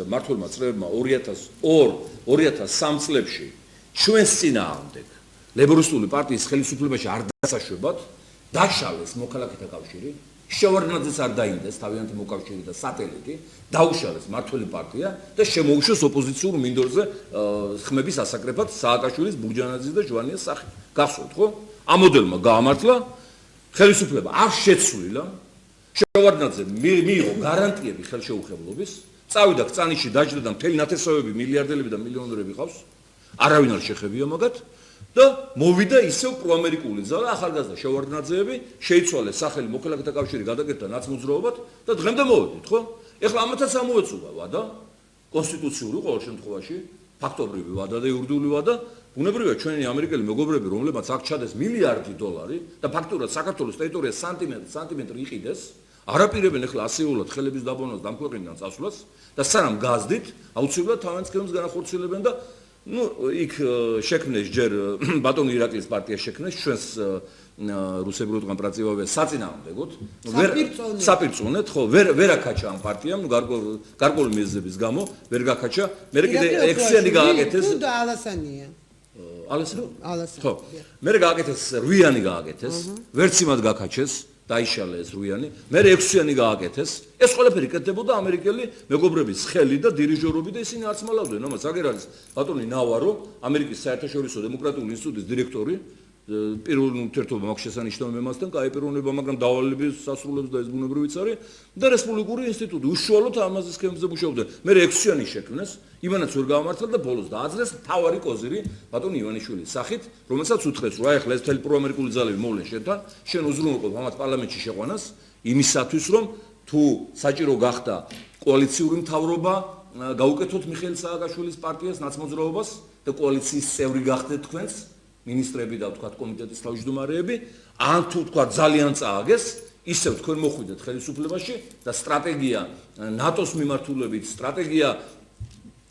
მართლმა წრეებმა 2003 წლებში ჩვენს წინააღმდეგ ლეიბორისტული პარტიის ხელისუფლებაში არ დასაშვებად დაშალეს მოქალაქეთა კავშირი, შევარდნაძეს არ დაინდეს თავიანთი მოკავშირე და სატელიტი, დაუშალეს მართველი პარტია და შემოუშვეს ოპოზიციურ მინდორზე ხმების ასაკრეფად სააკაშვილის, ბურჯანაძის და ჟვანიას სახით. გახსოვთ, ხო? ამ მოდელმა გაამართლა, ხელისუფლება არ შეცვლილა, შევარდნაძე მიიღო გარანტიები ხელშეუხებლობის, წავიდა კწანიში დაჯდა და მთელი ნათესავები, მილიარდელები და მილიონერები ყავს, არავინ არ შეხებია მაგათ. და მოვიდა ისევ პროამერიკული ძალა ახალგაზრდა შევარდნაძეები შეიცვალეს სახელი მოქალაქეთა კავშირი გადაკეთდა ნაცმოძრაობად და დღემდე მოვედით ხო? ეხლა ამათაც ამოეწუვა ვადა კონსტიტუციური ყოველ შემთხვევაში ფაქტობრივი ვადა და იურიდიული ვადა ბუნებრივია ჩვენი ამერიკელი მეგობრები რომლებმაც აქ ჩადეს $1 მილიარდი და ფაქტურად საქართველოს ტერიტორია სანტიმეტრი იყიდეს არაპირებენ ეხლა ასეულად ხელების დაბანას და ამ ქვეყნიდან წასვლას და სანამ გაზდით აუცილებლად თავიანთ სქემებს განახორციელებენ და იქ შექმნეს ჯერ ბატონი ირაკლის პარტია შექმნეს ჩვენს რუსებრივ თქვენ პრაცევავე საწინააღმდეგოდ საპირწონეთ ხო ვერ აკაჩა ამ პარტიამ გარკვეული მიზეზების გამო ვერ გაკაჩა მე კიდე ექსიანი გააკეთეს და ალასანია ალასანი ხო მე გააკეთეს რვიანი გააკეთეს ვერც იმად გაკაჩეს დაიშალა ეს რვიანი მე 6-იანი გააკეთეს ეს ყველაფერი კეთდებოდა ამერიკელი მეგობრების ხელი და დირიჟორობით და ისინი არც მალავდნენ ამას აგერ არის ბატონი ნავარო ამერიკის საერთაშორისო დემოკრატიული ინსტიტუტის დირექტორი პირველ ურთიერთობა მაქვს შესანიშნავი მემასთან კაი პიროვნება მაგრამ დავალების სასრულებს და ეს ბუნებრივიც არის და რესპუბლიკური ინსტიტუტი უშუალოდ ამაზე სქემებზე მუშაობდა მე 6-იანი შექმნეს იმანაც ვერ გაამართლა და ბოლოს დააძლეს მთავარი კოზირი ბატონი ივანიშვილის სახით რომელსაც უთხრეს რა ეხლა ეს მთელი პროამერიკული ძალები მოვლენ შენთან შენ უზრუნველყოფ ამათ პარლამენტში შეყვანას იმისათვის რომ თუ საჭირო გახდა კოალიციური მთავრობა გაუკეთოთ მიხეილ სააკაშვილის პარტიას ნაცმოძრაობას და კოალიციის წევრი გახდეთ თქვენს ministrები და თქვა კომიტეტის თავმჯდომარეები ან თუ თქვა ძალიან წააგეს ისევ თქვენ მოხვიდეთ ხელისუფლებაში და სტრატეგია ნატოს მიმართულებით სტრატეგია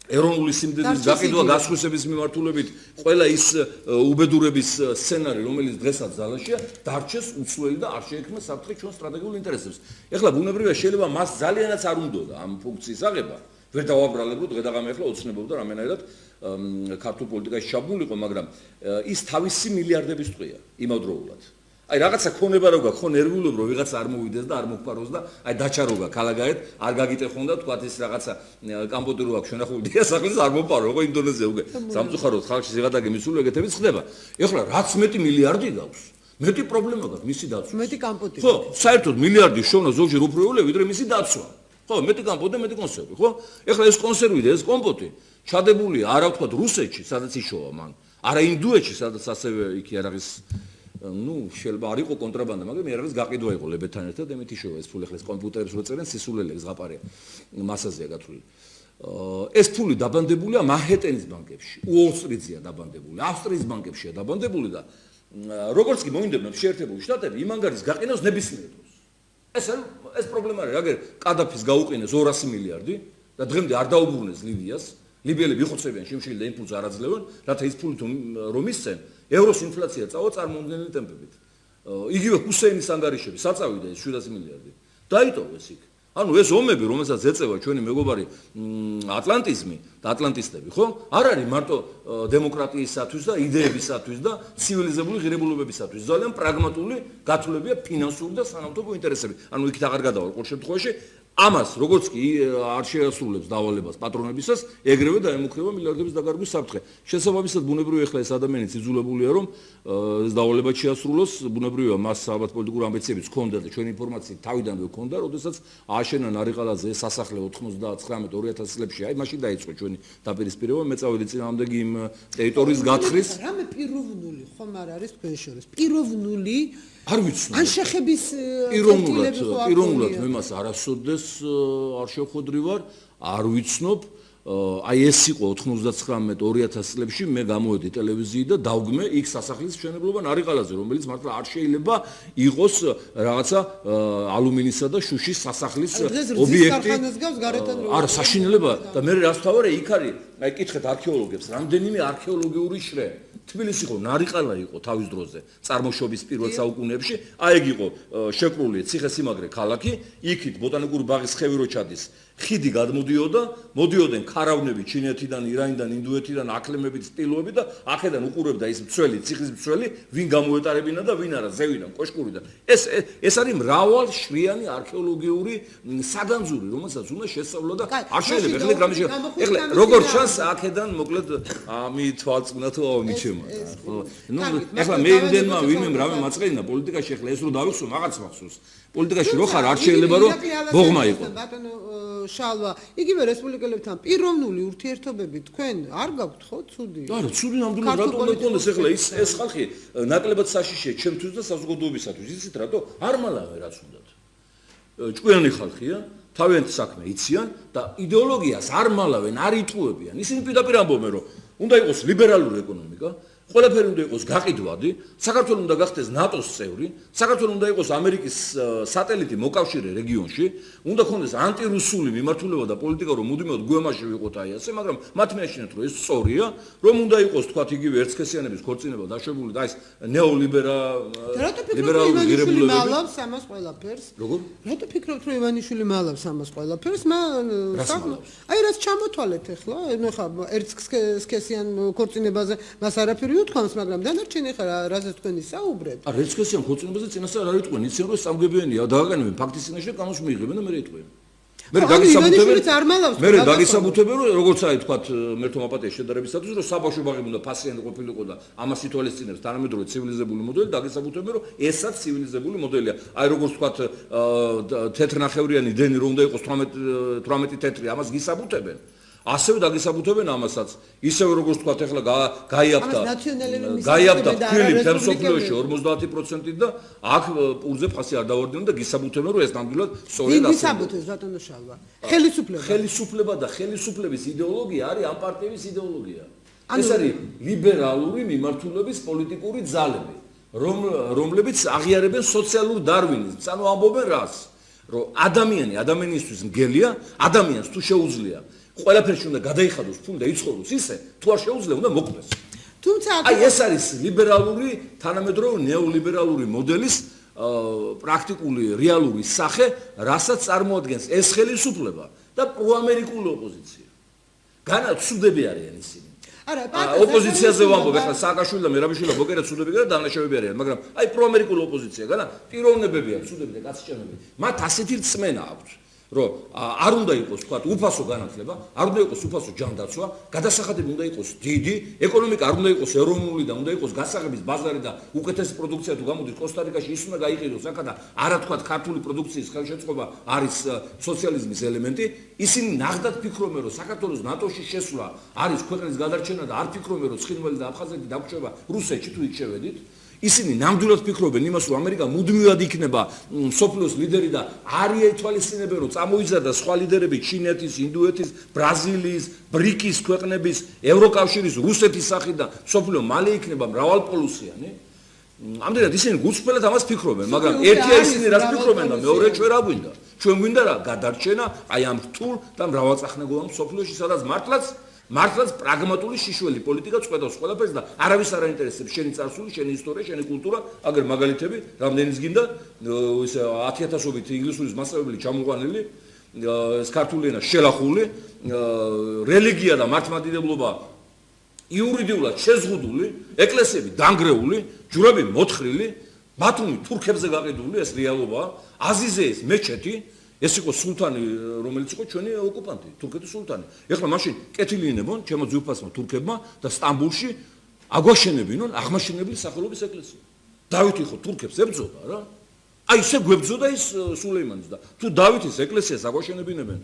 ეროვნული სიმდიდრის გაყიდვა გასხვისების მიმართულებით ყველა ის უბედურების სცენარი რომელიც დღესაც ძალაშია დარჩეს უცვლელი და არ შეექმნა საფრთხე ჩვენ სტრატეგიულ ინტერესებს ეხლა ბუნებრივია შეიძლება მას ძალიანაც არ უნდოდა ამ ფუნქციის აღება ვერ დავაბრალებო დღე-დაღამე ახლა ოცნებობდა რამენაირად ქართულ პოლიტიკაში ჩაბმულიყო მაგრამ ის თავისი მილიარდების ტყვია იმავდროულად აი რაღაცა ქონება რო გაქვს ხო ნერვიულობ რომ ვიღაცა არ მოვიდეს და არ მოგფაროს და აი დაჩაროგა ქალაგაეთ არ გაგიტეხონ და თქვა ის რაღაცა კამპოტი რო აქვს შენახული დიასახლის არ მოპარო ხო ინდონეზია უკვე სამწუხაროდ ხალხში ზეღადაგე მისული ეგეთები ხდება ეხლა რაც მეტი მილიარდი გაქვს მეტი პრობლემა გაქვს მისი დაცვა მეტი კამპოტი ხო საერთოდ მილიარდი შოვნა ზოგჯერ უფრო ეულე ვიდრე მისი დაცვა ხო მეტი კამპოტი მეტი კონსერვი ხო ეხლა ეს კონსერვი და ეს კომპოტი ჩადებულია არა ვთქვათ რუსეთში სადაც იშოვა მან არა ინდუეთში სადაც ასევე იქ არის შეიძლება არ იყო კონტრაბანდა მაგრამ არის გაყიდვა იყო ლებეთთან ერთად და მით იშოვა ეს ფული ახლა ეს კომპიუტერებს რო წერენ სისულელებს ზღაპარია მასაზეა გათვლილი ეს ფული დაბანდებულია მანჰეტენის ბანკებში უოლ-სტრიტზეა დაბანდებული ავსტრიის ბანკებშია დაბანდებული და როგორც კი მოინდებნებს შეერთებული შტატები იმ ანგარის გაყინავს ნებისმიერ დროს ეს პრობლემა არის აგერ კადაფის გაუყინეს 200 მილიარდი და დღემდე არ დაუბრუნეს ლიბიას ლიბიელები იხოცებიან შიმშილი და იმპულსს არ აძლევენ რათა ის ფული რომ ისცენ ევროს ინფლაცია წავა წარმოუდგენელი ტემპებით იგივე ჰუსეინის ანგარიშები საწავიდა ეს 700 მილიარდი დაიტოვეს იქ ანუ ეს ომები რომელსაც ეწევა ჩვენი მეგობარი ატლანტიზმი და ატლანტისტები ხო არ არის მარტო დემოკრატიისათვის და იდეებისათვის და ცივილიზებული ღირებულებებისათვის ძალიან პრაგმატული გათვლებია ფინანსური და სანავთობო ინტერესები ანუ იქით აღარ გადავალ ყოველ შემთხვევაში ამას როგორც კი არ შეასრულებს დავალებას პატრონებისას ეგრევე დაემუქრება მილიარდების დაკარგვის საფრთხე შესაბამისად ბუნებრივია ახლა ეს ადამიანიც იძულებულია რომ ეს დავალება შეასრულოს ბუნებრივია მას ალბათ პოლიტიკური ამბიციებიც ჰქონდა და ჩვენი ინფორმაციით თავიდანვე ჰქონდა როდესაც ააშენა ნარიყალაძე ეს სასახლე 99-2000 წლებში აი მაშინ დაიწყო ჩვენი დაპირისპირება მე წავედი წინააღმდეგი იმ ტერიტორიის გათხრის რამე პიროვნული ხომ არ არის თქვენ შორის პიროვნული არ ვიცნობ ან შეხების პიროვნულად მე მას არასოდეს არ შევხვედრი ვარ არ ვიცნობ აი ეს იყო 99-2000 წლებში მე გამოვედი ტელევიზიით და დავგმე იქ სასახლის მშენებლობა ნარიყალაძე რომელიც მართლა არ შეიძლება იყოს რაღაცა ალუმინისა და შუშის სასახლის ობიექტი არა საშინელება და მე რაც თავარე იქ არის აი კითხეთ არქეოლოგებს რამდენიმე არქეოლოგიური შრე თბილისი იყო ნარიყალა იყო თავის დროზე წარმოშობის პირველ საუკუნეებში აი ეგ იყო შეკრული ციხესიმაგრე ქალაქი იქით ბოტანიკური ბაღის ხევი რო ჩადის ხიდი გადმოდიოდა, მოდიოდნენ ქარავნები ჩინეთიდან, ირანიდან, ინდოეთიდან, აკლემებით, სტილოები და აქედან უყურებდა ის მცველი, ციხის მცველი, ვინ გამოეტარებინა და ვინ არა, ზევიდან, კოშკურიდან. ეს არის მრავალ შვიანი არქეოლოგიური საგანძური, რომელსაც უნდა შესწავლა და არ შეიძლება ეხლა გრამში. ეხლა როგორც ჩანს, აქედან მოკლედ მithვალწუნა თუ ამიჩემა. ნუ ეხლა მე იმდენმა ვინმე მრავე მაწყენა პოლიტიკაში ეხლა ეს რო დავიხსო, მაგაც მახსოვს. პოლიტიკაში რო ხარ არ შეიძლება რომ ბოღმა იყო. ბატონო შალვა, იგივე რესპუბლიკელებთან პიროვნული ურთიერთობები თქვენ არ გაქვთ ხო ცუდი? არა, ცუდი ნამდვილად რატომ უნდა გქონდეს ეხლა ეს ხალხი ნაკლებად საშიშია ჩემთვის და საზოგადოებისათვის. იცით რატო? არ მალავე რაც უნდათ. ჭკვიანი ხალხია, თავიანთი საქმე იციან და იდეოლოგიას არ მალავენ, არ იტყუებიან. ისინი პირდაპირ ამბობენ რომ უნდა იყოს ლიბერალური ეკონომიკა, ყველაფერი უნდა იყოს გაყიდვადი, საქართველოს უნდა გახდეს ნატოს წევრი, საქართველოს უნდა იყოს ამერიკის სატელიტი მოკავშირე რეგიონში, უნდა ქონდეს ანტირუსული მიმართულება და პოლიტიკა რომ მუდმივად გვემაში ვიყოთ აი ასე, მაგრამ მათ მეაშინათ რომ ეს სწორია, რომ უნდა იყოს თქვათ იგივე ერთსქესიანების ქორწინება დაშვებული და ეს ნეოლიბერალური ღირებულებები. მალავს ამას ყველაფერს. როგორ? რატო ფიქრობთ რომ ივანიშვილი მალავს ამას ყველაფერს? აი რაც ჩამოთვალეთ ახლა, ნუ ხა ერთსქესიან ქორწინებაზე მას არაფერი უთქვამს, მაგრამ დანარჩენი ხა რაზეც თქვენი საუბრეთ. არა, ერთსქესიან ქორწინებაზე წინასწარ არ იტყვენ, იციან რომ სამგებიანია, დააგანებენ ფაქტის წინაშე და კანონს მიიღებენ და მე იტყვენ. მე დაგისაბუთებენ რომ როგორც აი თქვათ მერთო მაპატეის შედარებისათვის რომ საბავშვო ბაღები უნდა ფასიანი ყოფილიყო და ამას ითვალისწინებს თანამედროვე ცივილიზებული მოდელი დაგისაბუთებენ რომ ესაც ცივილიზებული მოდელია. აი როგორც თქვათ თეთრნახევრიანი დენი რომ უნდა იყოს 18 თეთრი ამას გისაბუთებენ. ასევე დაგისაბუთებენ ამასაც. ისევე როგორც თქვათ ახლა გაიაბდა ფილი თემსოფლიოში 50% და აქ პურზე ფასი არ დავარდნენ და გისაბუთებენ რომ ეს ნამდვილად სწორედ ასე. გისაბუთებს ბატონო შალვა. ხელისუფლება და ხელისუფლების იდეოლოგია არის ამ პარტიების იდეოლოგია. ეს არის ლიბერალური მიმართულების პოლიტიკური ძალები, რომლებიც აღიარებენ სოციალურ დარვინიზმს. ანუ ამბობენ რას? რომ ადამიანისთვის მგელია, ადამიანს თუ შეუძლია ყველაფერში უნდა გადაიხადოს ფული და იცხოვროს ისე, თუ არ შეუძლია უნდა მოკლეს. თუმცა აი ეს არის ლიბერალური, თანამედროვე ნეოლიბერალური მოდელის პრაქტიკული რეალური სახე, რასაც წარმოადგენს ეს ხელისუფლება და პროამერიკული ოპოზიცია. განა ცუდები არიან ისინი. ოპოზიციაზე ვამბობ, ახლა სააკაშვილი და მერაბიშვილი ბოკერა ცუდები და დანაშაუები არიან, მაგრამ აი პროამერიკული ოპოზიცია, განა პიროვნებებია ცუდები და კაცჭენები. მათ ასეთი რწმენა აქვთ. რომ არ უნდა იყოს თქვა უფასო განათლება, არ უნდა იყოს უფასო ჯანდაცვა, გადასახადები უნდა იყოს დიდი, ეკონომიკა არ უნდა იყოს ეროვნული და უნდა იყოს გასაღების ბაზარი და უკეთესი პროდუქცია თუ გამოდის კოსტა-რიკაში ის უნდა გაიყიდოს აქ და არა თქვა ქართული პროდუქციის ხელშეწყობა არის სოციალიზმის ელემენტი, ისინი ნახდათ ფიქრობენ რომ საქართველოს ნატოში შესვლა არის ქვეყნის გადარჩენა და არ ფიქრობენ რომ ცხინველი და აფხაზეთი დაგვრჩება რუსეთში თუ იქ შევედით. ისინი ნამდვილად ფიქრობენ იმას, რომ ამერიკა მუდმივად იქნება მსოფლიოს ლიდერი და არ ითვალისწინებენ, რომ წამოიზარდა სხვა ლიდერები ჩინეთის, ინდოეთის, ბრაზილიის, ბრიკის ქვეყნების, ევროკავშირის, რუსეთის სახიდან მსოფლიო მალე იქნება მრავალპოლუსიანი. ამდენად ისინი გულწრფელად ამას ფიქრობენ, მაგრამ ერთია ისინი რაც ფიქრობენ და მეორე ჩვენ რა გვინდა? ჩვენ გვინდა რა გადარჩენა აი ამ რთულ და მრავალწახნაგოვან მსოფლიოში, სადაც მართლაც პრაგმატული შიშველი პოლიტიკა წყვეტავს ყველაფერს და არავის არ აინტერესებს შენი წარსული, შენი ისტორია, შენი კულტურა, აგერ მაგალითები, რამდენიც გინდა, ის 10,000-ობით ინგლისურის მასწავლებელი ჩამოყვანილი, ეს ქართული ენა შელახული, რელიგია და მართლმადიდებლობა იურიდიულად შეზღუდული, ეკლესიები დანგრეული, ჯვრები მოთხრილი, ბათუმი თურქებზე გაყიდული, ეს რეალობაა, აზიზეის მეჩეთი ეს იყო სულთანი, რომელიც იყო ჩვენი ოკუპანტი, თურქეთის სულთანი. ეხლა მაშინ კეთილი ინებონ ჩემო ძვირფასმა თურქებმა და სტამბულში აგვაშენებინონ აღმაშენებელი სახელობის ეკლესია. დავითი ხო თურქებს ებრძოდა რა? აი ესე გვებრძოდა ის სულეიმანის და თუ დავითის ეკლესიას აგვაშენებინებენ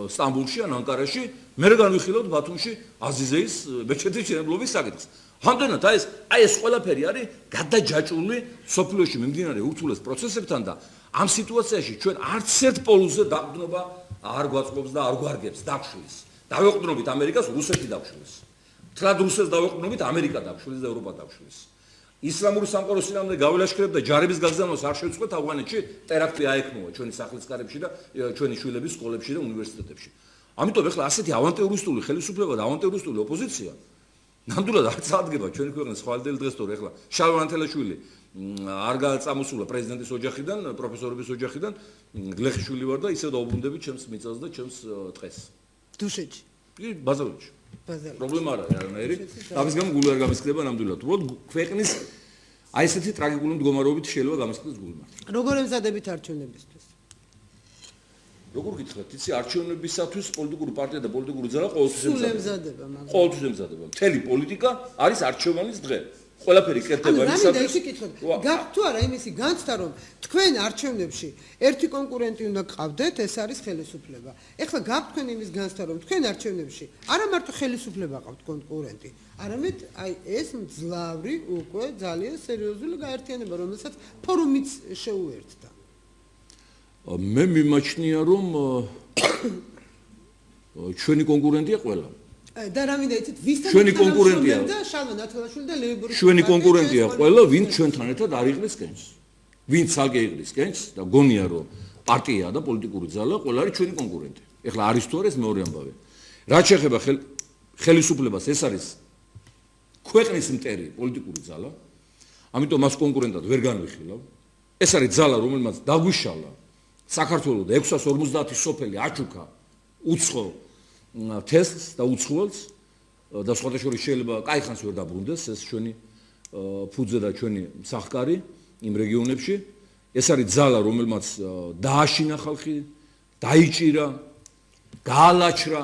სტამბულში ან ანკარაში, მე განვიხილავთ ბათუმში აზიზეის მეჩეთის შენებლობის საკითხს. ამდენად აი ეს ყველაფერი არის გადაჯაჭვული სოფლიოში მიმდინარე ურთულეს პროცესებთან და ამ სიტუაციაში ჩვენ არც ერთ პოლუსზე დაყრდნობა არ გვაწყობს და არ გვარგებს დაგშლის. დავეყრდნობით ამერიკას, რუსეთი დაგშლის. თლად რუსეთს დავეყრდნობით ამერიკა დაგშლის და ევროპა დაგშლის. ისლამური სამყაროს წინააღმდეგ გაველაშქრებ და ჯარების გაგზავნას არ შევწყვეთ ავღანეთში, ტერაქტი აექმოვა ჩვენი სახლისკარებში და ჩვენი შვილების სკოლებში და უნივერსიტეტებში. ამიტომ ეხლა ასეთი ავანტიურისტული ხელისუფლება და ავანტიურისტული ოპოზიცია ნამდვილად არ წარდგება ჩვენი ქვეყნის ხვალდელი დღეს თორე ეხლა შალვა ანთელაშვილი არ წამოსულა პრეზიდენტის ოჯახიდან, პროფესორების ოჯახიდან, გლეხიშვილი ვარ და ისევ დაუბრუნდები ჩემს მიწას და ჩემს ტყეს. დუშეთში. კი, ბაზალეთში. ბაზალეთში. პრობლემა არ არის არანაირი. ამის გამო გული არ გამისკდება ნამდვილად. უბრალოდ ქვეყნის აი ესეთი ტრაგიკული მდგომარეობით შეიძლება გამისკდეს გული მარტო. როგორ ემზადებით არჩევნებისთვის? როგორ გითხრათ, იცი არჩევნებისათვის პოლიტიკური პარტია და პოლიტიკური ძალა ყოველთვის სულ ემზადება. ემზადება, მაგრამ ყოველთვის ემზადება. მთელი პოლიტიკა არის არჩევანის დღე. ყველაფერი კეთდება ანუ იმისათვის. რამე დაიქითხოთ. გაქვთ თუ არა იმისი განცდა რომ თქვენ არჩევნებში ერთი კონკურენტი უნდა გყავდეთ, ეს არის ხელისუფლება. ეხლა გაქვთ თქვენ იმის განცდა რომ თქვენ არჩევნებში არა მარტო ხელისუფლება ყავთ კონკურენტი, არამედ აი ეს მძლავრი უკვე ძალიან სერიოზული გაერთიანება, რომელსაც ფორუმიც შეუერთდა. მე მიმაჩნია რომ ჩვენი კონკურენტია ყველა. და რამე დაიცით ვისთან ჩვენი კონკურენტია და შალვა ნათელაშვილი და ლეიბორისტი ჩვენი კონკურენტია ყველა ვინც ჩვენთან ერთად არ იღლის კენჭს ვინც ალგე იღლის კენჭს და გონია რომ პარტია და პოლიტიკური ძალა ყველა არის ჩვენი კონკურენტი ეხლა არის თუ არა ეს მეორე ამბავი რაც შეეხება ხელისუფლებას ეს არის ქვეყნის მტერი პოლიტიკური ძალა ამიტომ მას კონკურენტად ვერ განვიხილავ ეს არის ძალა რომელმაც დაგვიშალა საქართველოს 650 სოფელი აჩუქა უცხო თესტს და უცხოელს და სხვადასხვა შეიძლება კაი ხანს ვერ დაბრუნდეს ეს ჩვენი ფუძე და ჩვენი სახკარი იმ რეგიონებში ეს არის ძალა რომელმაც დააშინა ხალხი დაიჭირა გაალაჩრა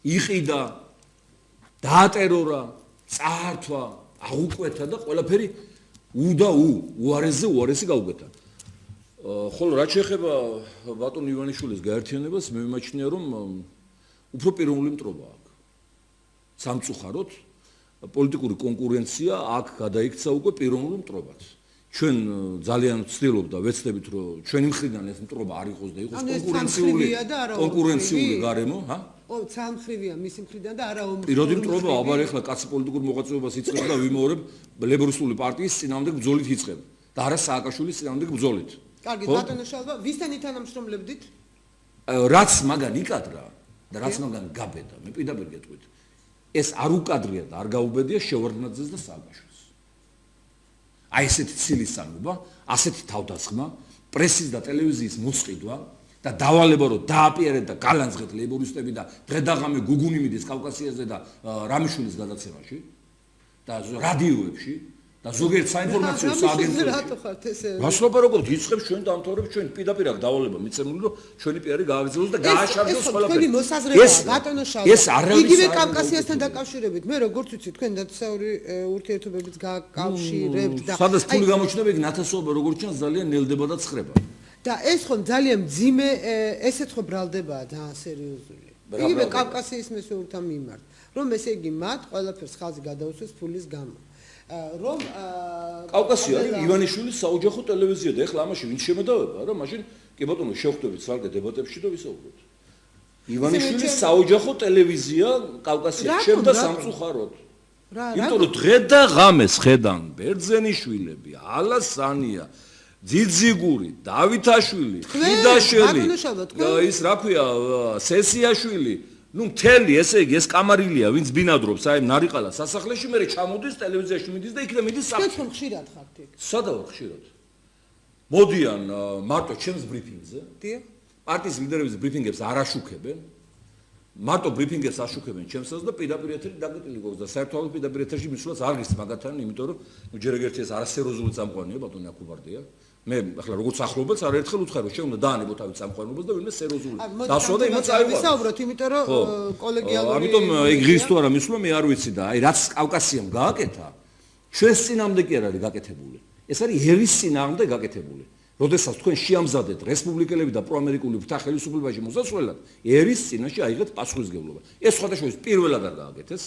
იყიდა დაატერორა წაართვა აღუკვეთა და ყველაფერი უარესზე უარესი გაუკვეთა ხოლო რაც შეეხება ბატონ ივანიშვილის გაერთიანებას მე მიმაჩნია რომ უფრო პიროვნული მტრობა აქვს. სამწუხაროდ პოლიტიკური კონკურენცია აქ გადაიქცა უკვე პიროვნულ მტრობად. ჩვენ ძალიან ვცდილობთ და ვეცდებით რომ ჩვენი მხრიდან ეს მტრობა არ იყოს და იყოს კონკურენციული გარემო, ჰა? ო, სამხრივია მისი მხრიდან და არა ომხრივი. პიროდი მტრობა, აბა ეხლა კაცი პოლიტიკურ მოღვაწეობას იწყებ და ვიმეორებ ლეიბორისტული პარტიის წინააღმდეგ ბრძოლით იწყებ და არა სააკაშვილის წინააღმდეგ ბრძოლით. კარგი, ბატონო შალვა, ვისთან ითანამშრომლებდით? რაც მაგან იკადრა და რაც მაგან გაბედა, მე პირდაპირ გეტყვით. ეს არ უკადრია და არ გაუბედია შევარდნაძეს და სააკაშვილს. აი ესეთი ცილისანობა, ასეთი თავდასხმა, პრესის და ტელევიზიის მოსყიდვა და დავალება რომ დააპიერეთ და გალანძღეთ ლეიბორისტები და დღედაღამე გუგუნი მიდის კავკასიაზე და რამიშვილის გადაცემაში და რადიოებში და ზოგიერთ საინფორმაციო სააგენტოში. რატო ხართ ესე? გასლაპარაკობთ, იწყებს ჩვენ დამთავრებს ჩვენ პირდაპირ აქ დავალება მიცემული რომ ჩვენი პიარი გააგრძელოს და გააშარდოს ყველაფერი. ეს თქვენი მოსაზრებაა, ბატონო შალვა. ეს არავის იგივე კავკასიასთან დაკავშირებით, მე როგორც ვიცი, თქვენ დაწესებული ურთიერთობებით გაკავშირებთ და სადაც ფული გამოჩნდება, იქ ნათესაობა როგორც ჩანს ძალიან ნელდება და ცხრება. და ეს ხომ ძალიან მძიმე ესეც ხო ბრალდებაა ძალიან სერიოზული. იგივე კავკასიის მესეურთა მიმართ, რომ ესე იგი მათ ყველაფერს ხაზი გადაუსვეს ფულის გამო. რომ კავკასია არის ივანიშვილის საოჯახო ტელევიზია და ეხლა ამაში ვინ შემედავება რა მაშინ კი ბატონო შევხვდებით სალკე დებატებში და ვისაუბროთ ივანიშვილის საოჯახო ტელევიზია კავკასია შემდა სამწუხაროდ იმიტომ რომ დღე და ღამეს ხედან ბერძენიშვილები ალასანია ძიძიგური დავითაშვილი ხიდაშელი ის რა ქვია სესიაშვილი ნუ მთელი ესე იგი ეს კამარილია ვინც ბინადრობს აი ნარიყალა სასახლეში მე ჩამოდის ტელევიზიაში მიდის და იქიდან მიდის თქვენ ხშირად ხართ იქ სადავარ ხშირად მოდიან მარტო ჩემს ბრიფინგზე დიახ პარტიის ლიდერების ბრიფინგებს არ აშუქებენ მარტო ბრიფინგებს აშუქებენ ჩემსაც და პირდაპირ ეთერი დაგეტილი გქონდა და საერთოდ პირდაპირ ეთერში მისვლას არ გის მაგათთან იმიტომ რომ ნუ ჯერ ეგ ერთი ეს არასერიოზული წამყვანია ბატონი აკუბარდია მე ახლა როგორც ახლობელს არაერთხელ უცხარო შენ უნდა დაანებო თავის წამყვანობას და ვინმე სერიოზული დასვა და იმაც აიღო ვისაუბროთ იმიტომ რომ კოლეგიალური ამიტომ ეგ ღირს თუ არა მისვლა მე არ ვიცი და აი რაც კავკასიამ გააკეთა ჩვენს წინამდე კი არ არის გაკეთებული ეს არის ერის წინამდე გაკეთებული როდესაც თქვენ შეამზადეთ რესპუბლიკელები და პროამერიკული ფრთა ხელისუფლებაში მოსასვლელად ერის წინაშე აიღეთ პასუხისმგებლობა ეს სხვადასხვა პირველად არ გააკეთეს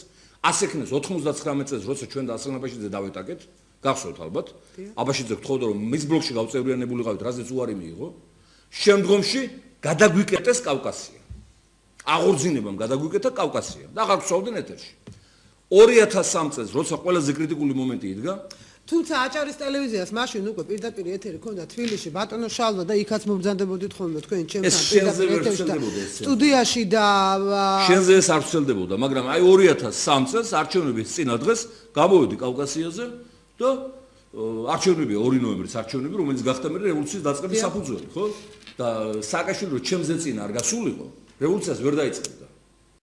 ასექნეს 99 წელს როცა ჩვენ და ასლანაბაშიძე დავეტაკეთ გახსოვთ ალბათ აბაშიძე გთხოვდა რომ მის ბლოკში გავწევრიანებულიყავით რაზეც უარი მიიღო შემდგომში გადაგვიკეტეს კავკასია აღორძინებამ გადაგვიკეთა კავკასია და აღარ გსვავდნენ ეთერში 2003 წელს როცა ყველაზე კრიტიკული მომენტი იდგა თუმცა აჭარის ტელევიზიას მაშინ უკვე პირდაპირ ეთერი ქონდა თბილისში ბატონო შალვა და იქაც მობრძანდებოდით ხოლმე თქვენ ჩემთან პირდაპირ ეთერში და სტუდიაში და შენზე ეს არ ვცელდებოდა მაგრამ აი 2003 წელს არჩევნების წინა დღეს გამოვედი კავკასიაზე და არჩევნები 2 ნოემბრის არჩევნები, რომელიც გახდა მე რევოლუციის დაწყების საფუძველი, ხო? და სააკაშვილი რომ ჩემზე წინ არ გასულიყო, რევოლუციას ვერ დაიწყებდა.